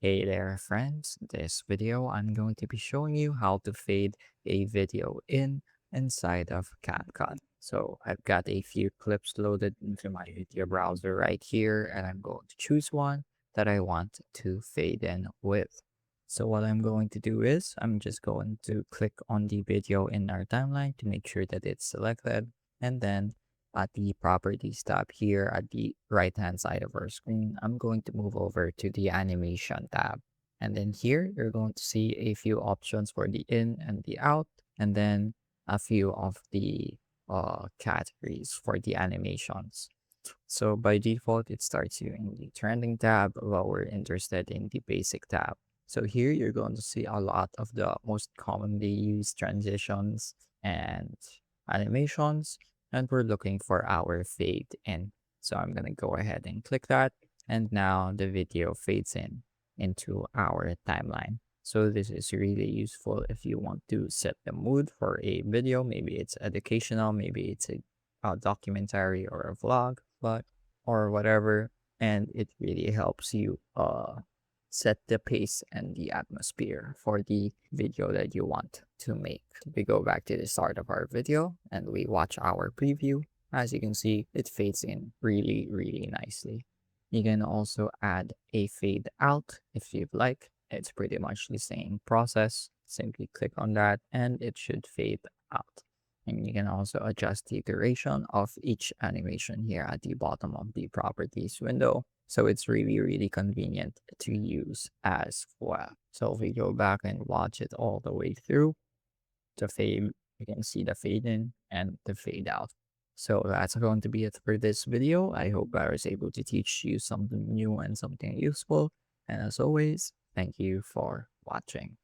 Hey there, friends. This video, I'm going to be showing you how to fade a video inside of CapCut. So I've got a few clips loaded into my video browser right here, and I'm going to choose one that I want to fade in with. So what I'm going to do is I'm just going to click on the video in our timeline to make sure that it's selected, and then at the properties tab here at the right hand side of our screen, I'm going to move over to the animation tab. And then here, you're going to see a few options for the in and the out, and then a few of the categories for the animations. So by default, it starts you in the trending tab while we're interested in the basic tab. So here you're going to see a lot of the most commonly used transitions and animations, and we're looking for our fade in. So I'm going to go ahead and click that. And now the video fades in into our timeline. So this is really useful if you want to set the mood for a video. Maybe it's educational, maybe it's a documentary or a vlog, but or whatever, and it really helps you set the pace and the atmosphere for the video that you want to make. We go back to the start of our video and we watch our preview. As you can see, it fades in really nicely. You can also add a fade out if you'd like. It's pretty much the same process. Simply click on that and it should fade out. And you can also adjust the duration of each animation here at the bottom of the properties window. So it's really convenient to use as well. So if we go back and watch it all the way through, the fade, you can see the fade in and the fade out. So that's going to be it for this video. I hope I was able to teach you something new and something useful. And as always, thank you for watching.